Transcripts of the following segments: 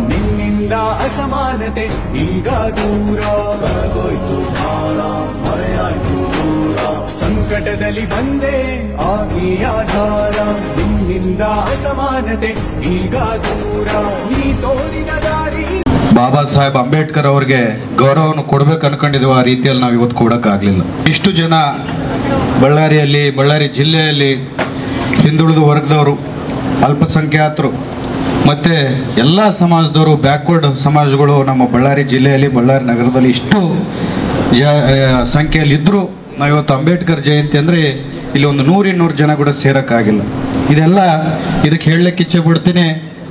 ನಿನ್ನಿಂದ ಅಸಮಾನತೆ ಈಗ ದೂರ, ಕರಗೋಯ್ತು ಭಾರ, ಮರೆಯಾಯ್ತು ದೂರ. ಸಂಕಟದಲ್ಲಿ ಬಂದೆ ಆಗಿ ಆಧಾರ, ನಿನ್ನಿಂದ ಅಸಮಾನತೆ ಈಗ ದೂರ. ನೀ ತೋರಿದ ದಾರಿ. ಬಾಬಾ ಸಾಹೇಬ್ ಅಂಬೇಡ್ಕರ್ ಅವ್ರಿಗೆ ಗೌರವವನ್ನು ಕೊಡ್ಬೇಕು ಅನ್ಕೊಂಡಿದ್ವಿ, ಆ ರೀತಿಯಲ್ಲಿ ನಾವು ಇವತ್ತು ಕೊಡೋಕ್ಕಾಗಲಿಲ್ಲ. ಇಷ್ಟು ಜನ ಬಳ್ಳಾರಿ ಜಿಲ್ಲೆಯಲ್ಲಿ ಹಿಂದುಳಿದ ವರ್ಗದವರು, ಅಲ್ಪಸಂಖ್ಯಾತರು ಮತ್ತು ಎಲ್ಲ ಸಮಾಜದವರು, ಬ್ಯಾಕ್ವರ್ಡ್ ಸಮಾಜಗಳು ನಮ್ಮ ಬಳ್ಳಾರಿ ಜಿಲ್ಲೆಯಲ್ಲಿ, ಬಳ್ಳಾರಿ ನಗರದಲ್ಲಿ ಇಷ್ಟು ಸಂಖ್ಯೆಯಲ್ಲಿದ್ದರೂ ನಾವು ಇವತ್ತು ಅಂಬೇಡ್ಕರ್ ಜಯಂತಿ ಅಂದರೆ ಇಲ್ಲಿ ಒಂದು 100-200 ಜನ ಕೂಡ ಸೇರೋಕ್ಕಾಗಿಲ್ಲ. ಇದಕ್ಕೆ ಹೇಳಲಿಕ್ಕೆ ಇಚ್ಛೆ ಪಡ್ತೀನಿ,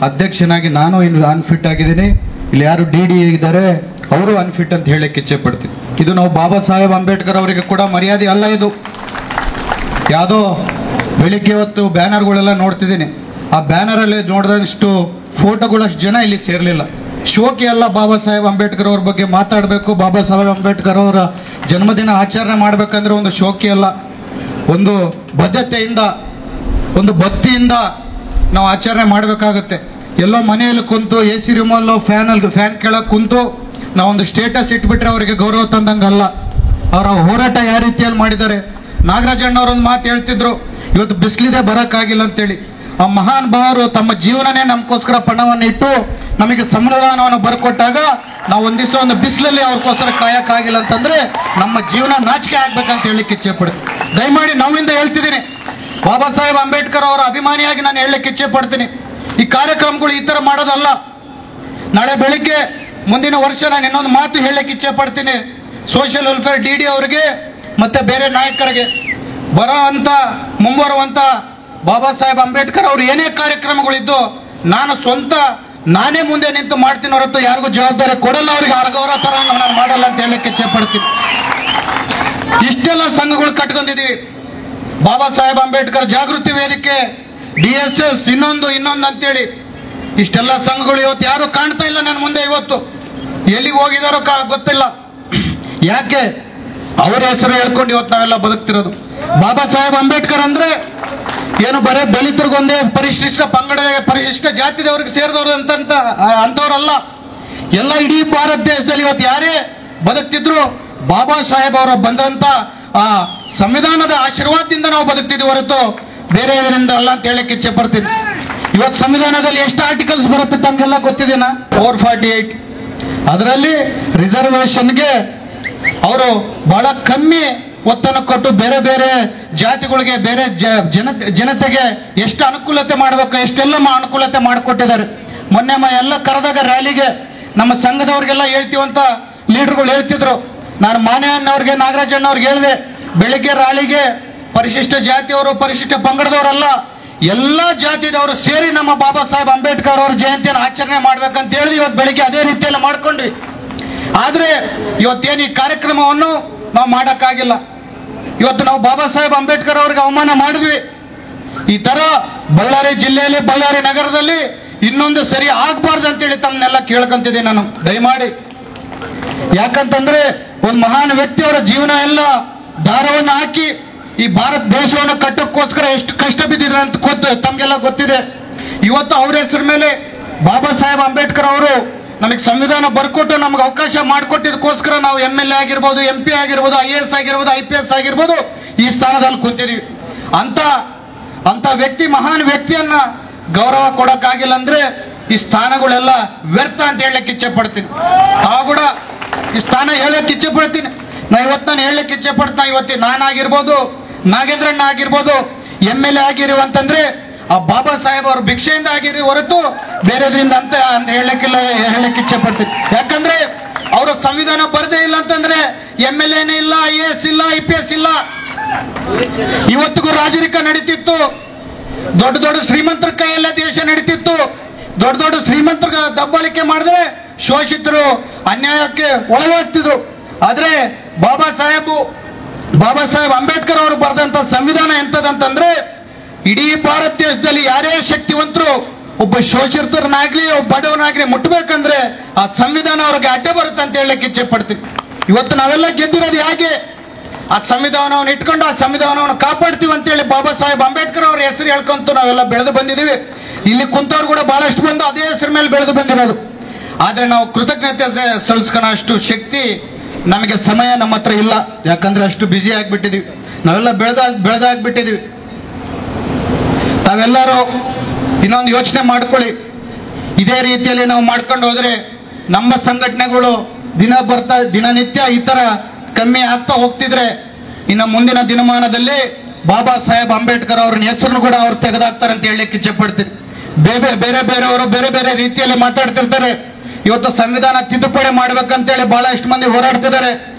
ಅಧ್ಯಕ್ಷನಾಗಿ ನಾನು ಇನ್ನು ಅನ್ಫಿಟ್ ಆಗಿದ್ದೀನಿ, ಇಲ್ಲಿ ಯಾರು DD ಇದ್ದಾರೆ ಅವರು ಅನ್ಫಿಟ್ ಅಂತ ಹೇಳಲಿಕ್ಕೆ ಇಚ್ಛೆ ಪಡ್ತೀನಿ. ಇದು ನಾವು ಬಾಬಾ ಸಾಹೇಬ್ ಅಂಬೇಡ್ಕರ್ ಅವರಿಗೆ ಕೂಡ ಮರ್ಯಾದೆ ಅಲ್ಲ. ಇದು ಯಾವುದೋ ಬೆಳಿಗ್ಗೆ ಹೊತ್ತು ಬ್ಯಾನರ್ಗಳೆಲ್ಲ ನೋಡ್ತಿದ್ದೀನಿ, ಆ ಬ್ಯಾನರಲ್ಲಿ ನೋಡಿದಷ್ಟು ಫೋಟೋಗಳಷ್ಟು ಜನ ಇಲ್ಲಿ ಸೇರಲಿಲ್ಲ. ಶೋಕಿ ಅಲ್ಲ ಬಾಬಾ ಸಾಹೇಬ್ ಅಂಬೇಡ್ಕರ್ ಅವ್ರ ಬಗ್ಗೆ ಮಾತಾಡಬೇಕು, ಬಾಬಾ ಸಾಹೇಬ್ ಅಂಬೇಡ್ಕರ್ ಅವರ ಜನ್ಮದಿನ ಆಚರಣೆ ಮಾಡಬೇಕಂದ್ರೆ ಒಂದು ಶೋಕಿ ಅಲ್ಲ, ಒಂದು ಬದ್ಧತೆಯಿಂದ, ಒಂದು ಭಕ್ತಿಯಿಂದ ನಾವು ಆಚರಣೆ ಮಾಡಬೇಕಾಗತ್ತೆ. ಎಲ್ಲೋ ಮನೆಯಲ್ಲಿ ಕುಂತು AC ರೂಮಲ್ಲೋ ಫ್ಯಾನ್ ಕೆಳಗೆ ಕುಂತು ನಾವೊಂದು ಸ್ಟೇಟಸ್ ಇಟ್ಬಿಟ್ರೆ ಅವರಿಗೆ ಗೌರವ ತಂದಂಗಲ್ಲ. ಅವರ ಹೋರಾಟ ಯಾವ ರೀತಿಯಲ್ಲಿ ಮಾಡಿದ್ದಾರೆ. ನಾಗರಾಜಣ್ಣವ್ರೊಂದು ಮಾತು ಹೇಳ್ತಿದ್ರು, ಇವತ್ತು ಬಿಸಿಲಿದೆ ಬರೋಕ್ಕಾಗಿಲ್ಲ ಅಂತೇಳಿ. ಆ ಮಹಾನ್ ಭಾವರು ತಮ್ಮ ಜೀವನನೇ ನಮಗೋಸ್ಕರ ಪಣವನ್ನು ಇಟ್ಟು ನಮಗೆ ಸಂವಿಧಾನವನ್ನು ಬರ್ಕೊಟ್ಟಾಗ ನಾವು ಒಂದು ದಿವಸ ಒಂದು ಬಿಸಿಲಲ್ಲಿ ಅವ್ರಿಗೋಸ್ಕರ ಕಾಯಕ್ಕಾಗಿಲ್ಲ ಅಂತಂದ್ರೆ ನಮ್ಮ ಜೀವನ ನಾಚಿಕೆ ಆಗ್ಬೇಕಂತ ಹೇಳಲಿಕ್ಕೆ ಇಚ್ಛೆ ಪಡ್ತೀನಿ. ದಯಮಾಡಿ ನೋವಿಂದ ಹೇಳ್ತಿದ್ದೀನಿ, ಬಾಬಾ ಸಾಹೇಬ್ ಅಂಬೇಡ್ಕರ್ ಅವರ ಅಭಿಮಾನಿಯಾಗಿ ನಾನು ಹೇಳಲಿಕ್ಕೆ ಇಚ್ಛೆ ಪಡ್ತೀನಿ, ಈ ಕಾರ್ಯಕ್ರಮಗಳು ಈ ಥರ ಮಾಡೋದಲ್ಲ. ನಾಳೆ ಬೆಳಿಗ್ಗೆ ಮುಂದಿನ ವರ್ಷ ನಾನು ಇನ್ನೊಂದು ಮಾತು ಹೇಳಲಿಕ್ಕೆ ಇಚ್ಛೆ ಪಡ್ತೀನಿ, ಸೋಷಿಯಲ್ ವೆಲ್ಫೇರ್ DD ಅವರಿಗೆ ಮತ್ತು ಬೇರೆ ನಾಯಕರಿಗೆ ಮುಂಬರುವಂಥ ಬಾಬಾ ಸಾಹೇಬ್ ಅಂಬೇಡ್ಕರ್ ಅವರು ಏನೇ ಕಾರ್ಯಕ್ರಮಗಳಿದ್ದು ನಾನೇ ಮುಂದೆ ನಿಂತು ಮಾಡ್ತೀನಿ ಹೊರತು ಯಾರಿಗೂ ಜವಾಬ್ದಾರಿ ಕೊಡಲ್ಲ, ಅವ್ರಿಗೆ ಅರ್ಗವರ ಥರ ನಾನು ಮಾಡಲ್ಲ ಅಂತ ಹೇಳಲಿಕ್ಕೆ ಇಚ್ಛೆ ಪಡ್ತೀನಿ. ಇಷ್ಟೆಲ್ಲ ಸಂಘಗಳು ಕಟ್ಕೊಂಡಿದ್ದೀವಿ, ಬಾಬಾ ಸಾಹೇಬ್ ಅಂಬೇಡ್ಕರ್ ಜಾಗೃತಿ ವೇದಿಕೆ, DSS, ಇನ್ನೊಂದು ಅಂತೇಳಿ ಇಷ್ಟೆಲ್ಲ ಸಂಘಗಳು ಇವತ್ತು ಯಾರು ಕಾಣ್ತಾ ಇಲ್ಲ ನನ್ನ ಮುಂದೆ. ಇವತ್ತು ಎಲ್ಲಿಗೆ ಹೋಗಿದಾರೋ ಗೊತ್ತಿಲ್ಲ. ಯಾಕೆ? ಅವರ ಹೆಸರು ಹೇಳ್ಕೊಂಡು ಇವತ್ತು ನಾವೆಲ್ಲ ಬದುಕ್ತಿರೋದು. ಬಾಬಾ ಸಾಹೇಬ್ ಅಂಬೇಡ್ಕರ್ ಅಂದ್ರೆ ಏನು ಬರೇ ದಲಿತರಿಗೊಂದೇ ಪರಿಶಿಷ್ಟ ಪಂಗಡ ಪರಿಶಿಷ್ಟ ಜಾತಿದವ್ರಿಗೆ ಸೇರಿದವರು ಅಂತವ್ರಲ್ಲ. ಎಲ್ಲ ಇಡೀ ಭಾರತ ದೇಶದಲ್ಲಿ ಇವತ್ತು ಯಾರೇ ಬದುಕ್ತಿದ್ರು ಬಾಬಾ ಸಾಹೇಬ್ ಅವರು ಬಂದಂತ ಆ ಸಂವಿಧಾನದ ಆಶೀರ್ವಾದದಿಂದ ನಾವು ಬದುಕ್ತಿದ್ವಿ ಹೊರತು ಬೇರೆ ಇದರಿಂದ ಅಲ್ಲ ಅಂತ ಹೇಳಕ್ಕೆ ಇಚ್ಛೆ ಪಡ್ತೀನಿ. ಇವತ್ತು ಸಂವಿಧಾನದಲ್ಲಿ ಎಷ್ಟು ಆರ್ಟಿಕಲ್ಸ್ ಬರುತ್ತೆ ತಮಗೆಲ್ಲ ಗೊತ್ತಿದೆನಾ? 448. ಅದರಲ್ಲಿ ರಿಸರ್ವೇಷನ್ಗೆ ಅವರು ಬಹಳ ಕಮ್ಮಿ ಒತ್ತನ್ನು ಕೊಟ್ಟು ಬೇರೆ ಬೇರೆ ಜಾತಿಗಳಿಗೆ, ಬೇರೆ ಜನತೆಗೆ ಎಷ್ಟು ಅನುಕೂಲತೆ ಮಾಡಬೇಕು ಎಷ್ಟೆಲ್ಲ ಅನುಕೂಲತೆ ಮಾಡಿಕೊಟ್ಟಿದ್ದಾರೆ. ಮೊನ್ನೆ ಎಲ್ಲ ಕರೆದಾಗ ರ್ಯಾಲಿಗೆ ನಮ್ಮ ಸಂಘದವ್ರಿಗೆಲ್ಲ ಹೇಳ್ತೀವಂತ ಲೀಡರ್ಗಳು ಹೇಳ್ತಿದ್ರು. ನಾನು ಮಾನ್ಯ ಅನ್ನೋರಿಗೆ, ನಾಗರಾಜಣ್ಣವ್ರಿಗೆ ಹೇಳಿದೆ, ಬೆಳಿಗ್ಗೆ ರ್ಯಾಲಿಗೆ ಪರಿಶಿಷ್ಟ ಜಾತಿಯವರು, ಪರಿಶಿಷ್ಟ ಪಂಗಡದವರಲ್ಲ, ಎಲ್ಲ ಜಾತಿದವರು ಸೇರಿ ನಮ್ಮ ಬಾಬಾ ಸಾಹೇಬ್ ಅಂಬೇಡ್ಕರ್ ಅವರ ಜಯಂತಿಯನ್ನು ಆಚರಣೆ ಮಾಡ್ಬೇಕಂತ ಹೇಳಿ ಇವತ್ತು ಬೆಳಿಗ್ಗೆ ಅದೇ ರೀತಿಯಲ್ಲಿ ಮಾಡ್ಕೊಂಡ್ವಿ. ಆದರೆ ಇವತ್ತೇನು ಈ ಕಾರ್ಯಕ್ರಮವನ್ನು ನಾವು ಮಾಡೋಕ್ಕಾಗಿಲ್ಲ. ಇವತ್ತು ನಾವು ಬಾಬಾ ಸಾಹೇಬ್ ಅಂಬೇಡ್ಕರ್ ಅವ್ರಿಗೆ ಅವಮಾನ ಮಾಡಿದ್ವಿ. ಈ ಥರ ಬಳ್ಳಾರಿ ಜಿಲ್ಲೆಯಲ್ಲಿ, ಬಳ್ಳಾರಿ ನಗರದಲ್ಲಿ ಇನ್ನೊಂದು ಸರಿ ಆಗಬಾರ್ದು ಅಂತೇಳಿ ತಮ್ಮನ್ನೆಲ್ಲ ಕೇಳ್ಕೊಂತಿದ್ದೀನಿ ನಾನು. ದಯಮಾಡಿ, ಯಾಕಂತಂದ್ರೆ ಒಂದು ಮಹಾನ್ ವ್ಯಕ್ತಿಯವರ ಜೀವನ ಎಲ್ಲ ದಾರವನ್ನು ಹಾಕಿ ಈ ಭಾರತ ದೇಶವನ್ನು ಕಟ್ಟೋಕ್ಕೋಸ್ಕರ ಎಷ್ಟು ಕಷ್ಟ ಬಿದ್ದಿದ್ರು ಅಂತ ತಮಗೆಲ್ಲ ಗೊತ್ತಿದೆ. ಇವತ್ತು ಅವ್ರ ಹೆಸರ ಮೇಲೆ ಬಾಬಾ ಸಾಹೇಬ್ ಅಂಬೇಡ್ಕರ್ ಅವರು ನಮಗೆ ಸಂವಿಧಾನ ಬರ್ಕೊಟ್ಟು ನಮ್ಗೆ ಅವಕಾಶ ಮಾಡಿಕೊಟ್ಟಿದ್ದಕ್ಕೋಸ್ಕರ ನಾವು MLA ಆಗಿರ್ಬೋದು, MP ಆಗಿರ್ಬೋದು, IAS ಆಗಿರ್ಬೋದು, IPS ಆಗಿರ್ಬೋದು ಈ ಸ್ಥಾನದಲ್ಲಿ ಕುಂತಿದ್ದೀವಿ. ಅಂತ ವ್ಯಕ್ತಿ, ಮಹಾನ್ ವ್ಯಕ್ತಿಯನ್ನ ಗೌರವ ಕೊಡೋಕ್ಕಾಗಿಲ್ಲ ಅಂದ್ರೆ ಈ ಸ್ಥಾನಗಳೆಲ್ಲ ವ್ಯರ್ಥ ಅಂತ ಹೇಳಲಿಕ್ಕೆ ಇಚ್ಛೆ ಪಡ್ತೀನಿ. ತಾವು ಕೂಡ ಈ ಸ್ಥಾನ ಹೇಳಕ್ಕೆ ಇಚ್ಛೆ ಪಡ್ತೀನಿ. ನಾನು ಹೇಳಲಿಕ್ಕೆ ಇಚ್ಛೆ ಪಡ್ತೀನಿ, ಇವತ್ತು ನಾನಾಗಿರ್ಬೋದು, ನಾಗೇಂದ್ರಣ್ಣ ಆಗಿರ್ಬೋದು, MLA ಆಗಿರುವಂತಂದ್ರೆ ಆ ಬಾಬಾ ಸಾಹೇಬ್ ಅವ್ರ ಭಿಕ್ಷೆಯಿಂದ ಆಗಿರಿ ಹೊರತು ಬೇರೆದ್ರಿಂದ ಅಂತ ಹೇಳಕ್ಕೆ ಇಚ್ಛೆ ಪಡ್ತೀನಿ. ಯಾಕಂದ್ರೆ ಅವರು ಸಂವಿಧಾನ ಬರದೇ ಇಲ್ಲ ಅಂತಂದ್ರೆ MLAನೇ ಇಲ್ಲ, IAS ಇಲ್ಲ, IPS ಇಲ್ಲ. ಇವತ್ತಿಗೂ ರಾಜರಿಕ ನಡೀತಿತ್ತು. ದೊಡ್ಡ ದೊಡ್ಡ ಶ್ರೀಮಂತರ ಕೈಯೆಲ್ಲ ದೇಶ ನಡೀತಿತ್ತು. ದೊಡ್ಡ ದೊಡ್ಡ ಶ್ರೀಮಂತರ ದಬ್ಬಾಳಿಕೆ ಮಾಡಿದ್ರೆ ಶೋಷಿತರು ಅನ್ಯಾಯಕ್ಕೆ ಒಳಗಾಗ್ತಿದ್ರು. ಆದ್ರೆ ಬಾಬಾ ಸಾಹೇಬ್ ಅಂಬೇಡ್ಕರ್ ಅವರು ಬರೆದಂತ ಸಂವಿಧಾನ ಎಂತದಂತಂದ್ರೆ ಇಡೀ ಭಾರತ ದೇಶದಲ್ಲಿ ಯಾರೇ ಶಕ್ತಿವಂತರು ಒಬ್ಬ ಶೋಷಿತರನ್ನಾಗ್ಲಿ ಒಬ್ಬ ಬಡವನಾಗ್ಲಿ ಮುಟ್ಟಬೇಕಂದ್ರೆ ಆ ಸಂವಿಧಾನ ಅವ್ರಿಗೆ ಅಡ್ಡ ಬರುತ್ತೆ ಅಂತ ಹೇಳಲಿಕ್ಕೆ ಇಚ್ಛೆ ಪಡ್ತೀನಿ. ಇವತ್ತು ನಾವೆಲ್ಲ ಗೆದ್ದಿರೋದು ಹೇಗೆ? ಆ ಸಂವಿಧಾನವನ್ನು ಇಟ್ಕೊಂಡು ಆ ಸಂವಿಧಾನವನ್ನು ಕಾಪಾಡ್ತೀವಿ ಅಂತೇಳಿ ಬಾಬಾ ಸಾಹೇಬ್ ಅಂಬೇಡ್ಕರ್ ಅವ್ರ ಹೆಸರು ಹೇಳ್ಕೊಂತು ನಾವೆಲ್ಲ ಬೆಳೆದು ಬಂದಿದ್ದೀವಿ. ಇಲ್ಲಿ ಕುಂತವ್ರು ಕೂಡ ಬಹಳಷ್ಟು ಬಂದು ಅದೇ ಹೆಸರು ಮೇಲೆ ಬೆಳೆದು ಬಂದಿರೋದು. ಆದರೆ ನಾವು ಕೃತಜ್ಞತೆ ಸಲ್ಲಿಸ್ಕೊಳೋ ಅಷ್ಟು ಶಕ್ತಿ ನಮಗೆ ಸಮಯ ನಮ್ಮ ಹತ್ರ ಇಲ್ಲ. ಯಾಕಂದ್ರೆ ಅಷ್ಟು ಬ್ಯುಸಿ ಆಗಿಬಿಟ್ಟಿದ್ದೀವಿ, ನಾವೆಲ್ಲ ಬೆಳೆದಾಗ್ಬಿಟ್ಟಿದ್ದೀವಿ. ತಾವೆಲ್ಲರೂ ಇನ್ನೊಂದು ಯೋಚನೆ ಮಾಡ್ಕೊಳ್ಳಿ. ಇದೇ ರೀತಿಯಲ್ಲಿ ನಾವು ಮಾಡ್ಕೊಂಡು ಹೋದ್ರೆ ನಮ್ಮ ಸಂಘಟನೆಗಳು ದಿನನಿತ್ಯ ಈ ಥರ ಕಮ್ಮಿ ಆಗ್ತಾ ಹೋಗ್ತಿದ್ರೆ ಇನ್ನು ಮುಂದಿನ ದಿನಮಾನದಲ್ಲಿ ಬಾಬಾ ಸಾಹೇಬ್ ಅಂಬೇಡ್ಕರ್ ಅವ್ರನ್ನ ಹೆಸರನ್ನು ಕೂಡ ಅವ್ರು ತೆಗೆದಾಕ್ತಾರೆ ಅಂತ ಹೇಳಲಿಕ್ಕೆ ಇಚ್ಛೆ ಪಡ್ತೀನಿ. ಬೇರೆಯವರು ಬೇರೆ ರೀತಿಯಲ್ಲಿ ಮಾತಾಡ್ತಿರ್ತಾರೆ. ಇವತ್ತು ಸಂವಿಧಾನ ತಿದ್ದುಪಡಿ ಮಾಡ್ಬೇಕಂತೇಳಿ ಬಹಳಷ್ಟು ಮಂದಿ ಹೋರಾಡ್ತಿದ್ದಾರೆ.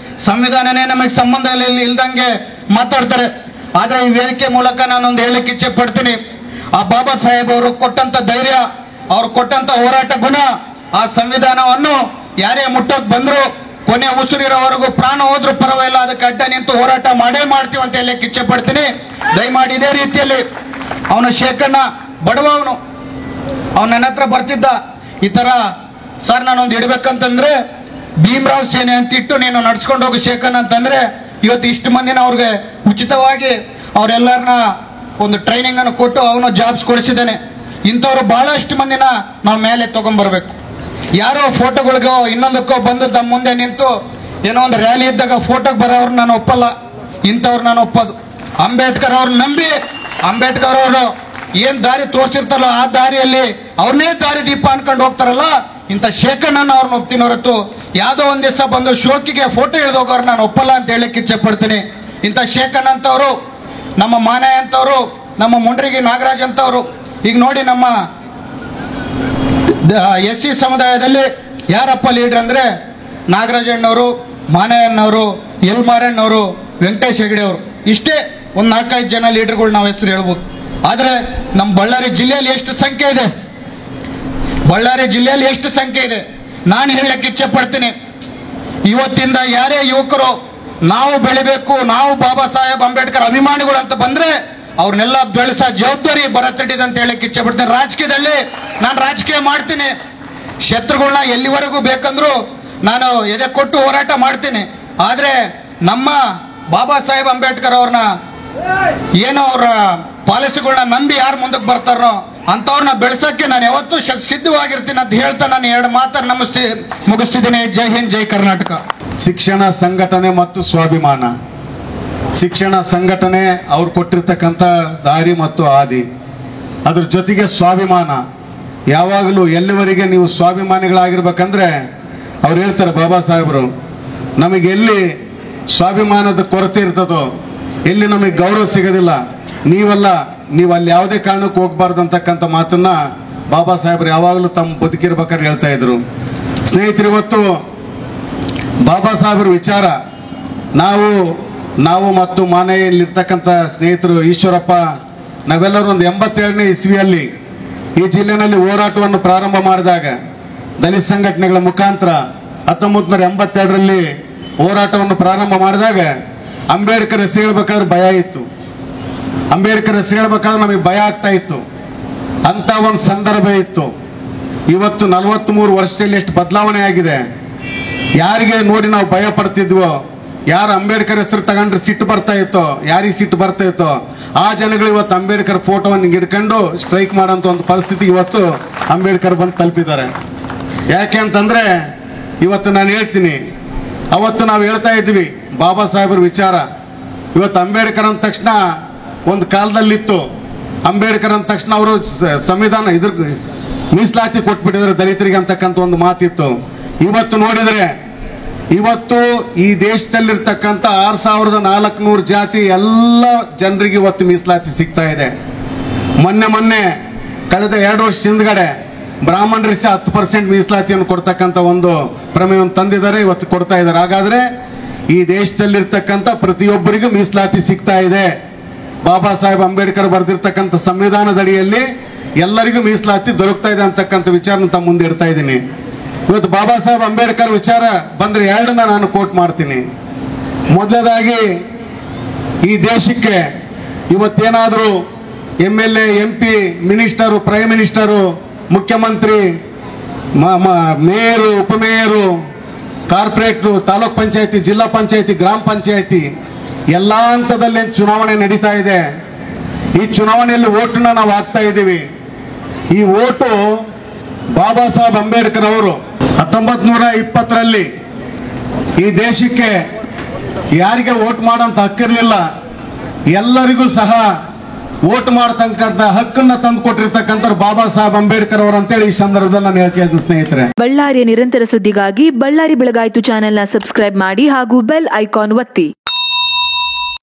ಸಂವಿಧಾನನೇ ನಮಗೆ ಸಂಬಂಧ ಇಲ್ದಂಗೆ ಮಾತಾಡ್ತಾರೆ. ಆದ್ರೆ ಈ ವೇದಿಕೆ ಮೂಲಕ ನಾನೊಂದು ಹೇಳಲಿಕ್ಕೆ ಇಚ್ಛೆ ಪಡ್ತೀನಿ. ಆ ಬಾಬಾ ಸಾಹೇಬ್ ಅವರು ಕೊಟ್ಟಂತ ಧೈರ್ಯ, ಅವ್ರು ಕೊಟ್ಟಂತ ಹೋರಾಟ ಗುಣ, ಆ ಸಂವಿಧಾನವನ್ನು ಯಾರೇ ಮುಟ್ಟೋಕ್ ಬಂದ್ರು ಕೊನೆ ಉಸಿರಿರೋವರೆಗೂ ಪ್ರಾಣ ಹೋದ್ರೂ ಪರವಾಗಿಲ್ಲ, ಅದಕ್ಕೆ ಅಡ್ಡ ನಿಂತು ಹೋರಾಟ ಮಾಡೇ ಮಾಡ್ತೀವಿ ಅಂತ ಹೇಳಲಿಕ್ಕೆ ಇಚ್ಛೆ ಪಡ್ತೀನಿ. ದಯಮಾಡಿ ಇದೇ ರೀತಿಯಲ್ಲಿ ಅವನು ಶೇಖಣ್ಣ ಬಡವ, ಅವನು ನನ್ನ ಹತ್ರ ಬರ್ತಿದ್ದ. ಈ ತರ ಸರ್ ನಾನೊಂದು ಇಡ್ಬೇಕಂತಂದ್ರೆ ಭೀಮರಾವ್ ಸೇನೆ ಅಂತ ಇಟ್ಟು ನೀನು ನಡ್ಸ್ಕೊಂಡು ಹೋಗಿ ಶೇಖಣ್ಣ ಅಂತಂದ್ರೆ ಇವತ್ತು ಇಷ್ಟು ಮಂದಿನ ಅವ್ರಿಗೆ ಉಚಿತವಾಗಿ ಅವರೆಲ್ಲರನ್ನ ಒಂದು ಟ್ರೈನಿಂಗ್ ಅನ್ನು ಕೊಟ್ಟು ಅವನು ಜಾಬ್ಸ್ ಕೊಡಿಸಿದ್ದಾನೆ. ಇಂಥವ್ರು ಬಹಳಷ್ಟು ಮಂದಿನ ನಾವು ಮೇಲೆ ತಗೊಂಡ್ಬರ್ಬೇಕು. ಯಾರೋ ಫೋಟೋಗಳಿಗೋ ಇನ್ನೊಂದಕ್ಕೋ ಬಂದು ತಮ್ಮ ಮುಂದೆ ನಿಂತು ಏನೋ ಒಂದು ರ್ಯಾಲಿ ಇದ್ದಾಗ ಫೋಟೋಗೆ ಬರೋರು ನಾನು ಒಪ್ಪಲ್ಲ. ಇಂಥವ್ರು ನಾನು ಒಪ್ಪೋದು. ಅಂಬೇಡ್ಕರ್ ಅವ್ರನ್ನ ನಂಬಿ ಅಂಬೇಡ್ಕರ್ ಅವರು ಏನ್ ದಾರಿ ತೋರಿಸಿರ್ತಾರಲ್ಲ ಆ ದಾರಿಯಲ್ಲಿ ಅವ್ರನ್ನೇ ದಾರಿ ದೀಪ ಅನ್ಕೊಂಡು ಹೋಗ್ತಾರಲ್ಲ, ಇಂಥ ಶೇಖಣ್ಣನ ಅವ್ರನ್ನ ಒಪ್ತೀನಿ ಹೊರತು ಯಾವುದೋ ಒಂದ್ ದಿವಸ ಬಂದು ಶೋಕಿಗೆ ಫೋಟೋ ಇಳಿದೋಗೋರು ನಾನು ಒಪ್ಪಲ್ಲ ಅಂತ ಹೇಳಲಿಕ್ಕೆ ಇಚ್ಛೆ ಪಡ್ತೀನಿ. ಇಂಥ ಶೇಖಣ್ಣ ಅಂತವ್ರು, ನಮ್ಮ ಮಾನಯ್ಯ ಅಂತವ್ರು, ನಮ್ಮ ಮುಂಡ್ರಿಗಿ ನಾಗರಾಜ್ ಅಂತವ್ರು, ಈಗ ನೋಡಿ ನಮ್ಮ SC ಸಮುದಾಯದಲ್ಲಿ ಯಾರಪ್ಪ ಲೀಡ್ರ್ ಅಂದ್ರೆ ನಾಗರಾಜಣ್ಣವರು, ಮಾನಯ್ಯನವರು, ಎಲ್ ಮಾರಣ್ಣವರು, ವೆಂಕಟೇಶ್ ಹೆಗಡೆ ಅವರು. ಇಷ್ಟೇ ಒಂದು 4-5 ಜನ ಲೀಡರ್ಗಳು ನಾವು ಹೆಸರು ಹೇಳ್ಬೋದು. ಆದರೆ ನಮ್ಮ ಬಳ್ಳಾರಿ ಜಿಲ್ಲೆಯಲ್ಲಿ ಎಷ್ಟು ಸಂಖ್ಯೆ ಇದೆ, ಬಳ್ಳಾರಿ ಜಿಲ್ಲೆಯಲ್ಲಿ ಎಷ್ಟು ಸಂಖ್ಯೆ ಇದೆ ನಾನು ಹೇಳಕ್ಕೆ ಇಚ್ಛೆ ಪಡ್ತೀನಿ. ಇವತ್ತಿಂದ ಯಾರೇ ಯುವಕರು ನಾವು ಬೆಳಿಬೇಕು, ನಾವು ಬಾಬಾ ಸಾಹೇಬ್ ಅಂಬೇಡ್ಕರ್ ಅಭಿಮಾನಿಗಳು ಅಂತ ಬಂದ್ರೆ ಅವ್ರನ್ನೆಲ್ಲ ಬೆಳೆಸೋ ಜವಾಬ್ದಾರಿ ಬರತಟ್ಟಿದೆ ಅಂತ ಹೇಳಕ್ಕೆ ಇಚ್ಛೆ ಪಡ್ತೀನಿ. ರಾಜಕೀಯದಲ್ಲಿ ನಾನು ರಾಜಕೀಯ ಮಾಡ್ತೀನಿ, ಶತ್ರುಗಳನ್ನ ಎಲ್ಲಿವರೆಗೂ ಬೇಕಂದ್ರೂ ನಾನು ಎದೆ ಕೊಟ್ಟು ಹೋರಾಟ ಮಾಡ್ತೀನಿ. ಆದರೆ ನಮ್ಮ ಬಾಬಾ ಸಾಹೇಬ್ ಅಂಬೇಡ್ಕರ್ ಅವ್ರನ್ನ ಏನೋ ಅವರ ಪಾಲಿಸಿಗಳನ್ನ ನಂಬಿ ಯಾರು ಮುಂದಕ್ಕೆ ಬರ್ತಾರೋ ಅಂಥವ್ರನ್ನ ಬೆಳೆಸೋಕ್ಕೆ ನಾನು ಯಾವತ್ತೂ ಸಿದ್ಧವಾಗಿರ್ತೀನಿ ಅಂತ ಹೇಳ್ತಾ ನಾನು 2 ಮಾತನ್ನು ಮುಗಿಸ್ತಿದ್ದೀನಿ. ಜೈ ಹಿಂದ್, ಜೈ ಕರ್ನಾಟಕ. ಶಿಕ್ಷಣ ಸಂಘಟನೆ ಮತ್ತು ಸ್ವಾಭಿಮಾನ. ಶಿಕ್ಷಣ ಸಂಘಟನೆ ಅವ್ರು ಕೊಟ್ಟಿರ್ತಕ್ಕಂಥ ದಾರಿ ಮತ್ತು ಹಾದಿ, ಅದ್ರ ಜೊತೆಗೆ ಸ್ವಾಭಿಮಾನ. ಯಾವಾಗಲೂ ಎಲ್ಲಿವರೆಗೆ ನೀವು ಸ್ವಾಭಿಮಾನಿಗಳಾಗಿರ್ಬೇಕಂದ್ರೆ ಅವ್ರು ಹೇಳ್ತಾರೆ ಬಾಬಾ ಸಾಹೇಬರು, ನಮಗೆ ಎಲ್ಲಿ ಸ್ವಾಭಿಮಾನದ ಕೊರತೆ ಇರ್ತದೋ, ಎಲ್ಲಿ ನಮಗೆ ಗೌರವ ಸಿಗೋದಿಲ್ಲ, ನೀವು ಅಲ್ಲಿ ಯಾವುದೇ ಕಾರಣಕ್ಕೆ ಹೋಗ್ಬಾರ್ದು ಅಂತಕ್ಕಂಥ ಮಾತನ್ನ ಬಾಬಾ ಸಾಹೇಬರು ಯಾವಾಗಲೂ ತಮ್ಮ ಬದುಕಿರ್ಬೇಕಾದ್ರೆ ಹೇಳ್ತಾ ಇದ್ರು. ಸ್ನೇಹಿತರು, ಇವತ್ತು ಬಾಬಾ ಸಾಹೇಬರ ವಿಚಾರ ನಾವು ಮತ್ತು ಮಾನೆಯಲ್ಲಿರ್ತಕ್ಕಂಥ ಸ್ನೇಹಿತರು ಈಶ್ವರಪ್ಪ ನಾವೆಲ್ಲರೂ ಒಂದು 87ನೇ ಇಸ್ವಿಯಲ್ಲಿ ಈ ಜಿಲ್ಲೆನಲ್ಲಿ ಹೋರಾಟವನ್ನು ಪ್ರಾರಂಭ ಮಾಡಿದಾಗ ದಲಿತ ಸಂಘಟನೆಗಳ ಮುಖಾಂತರ 1982ರಲ್ಲಿ ಹೋರಾಟವನ್ನು ಪ್ರಾರಂಭ ಮಾಡಿದಾಗ ಅಂಬೇಡ್ಕರ್ ಹೆಸರು ಹೇಳ್ಬೇಕಾದ್ರೆ ಭಯ ಇತ್ತು. ಅಂಬೇಡ್ಕರ್ ಹೆಸರು ಹೇಳ್ಬೇಕಾದ್ರೆ ನಮಗೆ ಭಯ ಆಗ್ತಾ ಇತ್ತು. ಅಂತ ಒಂದು ಸಂದರ್ಭ ಇತ್ತು. ಇವತ್ತು 43 ವರ್ಷದಲ್ಲಿ ಎಷ್ಟು ಬದಲಾವಣೆ ಆಗಿದೆ. ಯಾರಿಗೆ ನೋಡಿ ನಾವು ಭಯ ಪಡ್ತಿದ್ವೋ, ಯಾರು ಅಂಬೇಡ್ಕರ್ ಹೆಸರು ತಗೊಂಡ್ರೆ ಸಿಟ್ಟು ಬರ್ತಾ ಇತ್ತೋ, ಯಾರಿಗೆ ಸಿಟ್ಟು ಬರ್ತಾ ಇತ್ತೋ ಆ ಜನಗಳು ಇವತ್ತು ಅಂಬೇಡ್ಕರ್ ಫೋಟೋವನ್ನು ಹಿಡ್ಕೊಂಡು ಸ್ಟ್ರೈಕ್ ಮಾಡೋಂಥ ಒಂದು ಪರಿಸ್ಥಿತಿ ಇವತ್ತು ಅಂಬೇಡ್ಕರ್ ಬಂದು ತಲುಪಿದ್ದಾರೆ. ಯಾಕೆ ಅಂತಂದ್ರೆ ಇವತ್ತು ನಾನು ಹೇಳ್ತೀನಿ, ಅವತ್ತು ನಾವು ಹೇಳ್ತಾ ಇದ್ವಿ ಬಾಬಾ ಸಾಹೇಬರ ವಿಚಾರ. ಇವತ್ತು ಅಂಬೇಡ್ಕರ್ ಅಂದ ತಕ್ಷಣ ಒಂದು ಕಾಲದಲ್ಲಿತ್ತು, ಅಂಬೇಡ್ಕರ್ ಅಂದ ತಕ್ಷಣ ಅವರು ಸಂವಿಧಾನ ಮೀಸಲಾತಿ ಕೊಟ್ಬಿಟ್ಟಿದ್ರೆ ದಲಿತರಿಗೆ ಅಂತಕ್ಕಂಥ ಒಂದು ಮಾತಿತ್ತು. ಇವತ್ತು ನೋಡಿದ್ರೆ ಇವತ್ತು ಈ ದೇಶದಲ್ಲಿರ್ತಕ್ಕಂಥ 6400 ಜಾತಿ ಎಲ್ಲ ಜನರಿಗೆ ಇವತ್ತು ಮೀಸಲಾತಿ ಸಿಗ್ತಾ ಇದೆ. ಮೊನ್ನೆ ಕಳೆದ 2 ವರ್ಷ ಹಿಂದ್ಗಡೆ ಬ್ರಾಹ್ಮಣರಿಗೆ 10% ಮೀಸಲಾತಿಯನ್ನು ಕೊಡ್ತಕ್ಕಂಥ ಒಂದು ಪ್ರಮೇಯವನ್ನು ತಂದಿದ್ದಾರೆ, ಇವತ್ತು ಕೊಡ್ತಾ ಇದ್ದಾರೆ. ಹಾಗಾದ್ರೆ ಈ ದೇಶದಲ್ಲಿರ್ತಕ್ಕಂಥ ಪ್ರತಿಯೊಬ್ಬರಿಗೂ ಮೀಸಲಾತಿ ಸಿಗ್ತಾ ಇದೆ. ಬಾಬಾ ಸಾಹೇಬ್ ಅಂಬೇಡ್ಕರ್ ಬರೆದಿರ್ತಕ್ಕಂಥ ಸಂವಿಧಾನದಡಿಯಲ್ಲಿ ಎಲ್ಲರಿಗೂ ಮೀಸಲಾತಿ ದೊರಕ್ತಾ ಇದೆ ಅಂತಕ್ಕಂಥ ವಿಚಾರನ ತಮ್ಮ ಮುಂದೆ ಇಡ್ತಾ ಇದ್ದೀನಿ. ಇವತ್ತು ಬಾಬಾ ಸಾಹೇಬ್ ಅಂಬೇಡ್ಕರ್ ವಿಚಾರ ಬಂದ್ರೆ 2 ನಾನು ಕೋಟ್ ಮಾಡ್ತೀನಿ. ಮೊದಲದಾಗಿ, ಈ ದೇಶಕ್ಕೆ ಇವತ್ತೇನಾದರೂ MLA, MP, minister, prime minister, ಮುಖ್ಯಮಂತ್ರಿ, ಮೇಯರು, ಉಪಮೇಯರು, ಕಾರ್ಪೊರೇಟ್ರು, ತಾಲೂಕ್ ಪಂಚಾಯತಿ, ಜಿಲ್ಲಾ ಪಂಚಾಯತಿ, ಗ್ರಾಮ ಪಂಚಾಯತಿ ಎಲ್ಲಾ ಹಂತದಲ್ಲಿ ಚುನಾವಣೆ ನಡೀತಾ ಇದೆ. ಈ ಚುನಾವಣೆಯಲ್ಲಿ ಓಟನ್ನ ನಾವು ಹಾಕ್ತಾ ಇದ್ದೀವಿ. ಈ ಓಟು ಬಾಬಾ ಸಾಹೇಬ್ ಅಂಬೇಡ್ಕರ್ ಅವರು 1920ರಲ್ಲಿ ಈ ದೇಶಕ್ಕೆ ಯಾರಿಗೆ ಓಟ್ ಮಾಡೋಂತ ಹಕ್ಕಿರಲಿಲ್ಲ, ಎಲ್ಲರಿಗೂ ಸಹ ಓಟ್ ಮಾಡತಕ್ಕಂತ ಹಕ್ಕನ್ನ ತಂದು ಕೊಟ್ಟಿರ್ತಕ್ಕಂಥ ಬಾಬಾ ಸಾಹೇಬ್ ಅಂಬೇಡ್ಕರ್ ಅವರು ಅಂತೇಳಿ ಈ ಸಂದರ್ಭದಲ್ಲಿ ನಾನು ಹೇಳ್ತಾ ಇದ್ದೀನಿ ಸ್ನೇಹಿತರೆ. ಬಳ್ಳಾರಿಯ ನಿರಂತರ ಸುದ್ದಿಗಾಗಿ ಬಳ್ಳಾರಿ ಬೆಳಗಾಯಿತು ಚಾನೆಲ್ನ ಸಬ್ಸ್ಕ್ರೈಬ್ ಮಾಡಿ ಹಾಗೂ ಬೆಲ್ ಐಕಾನ್ ಒತ್ತಿ.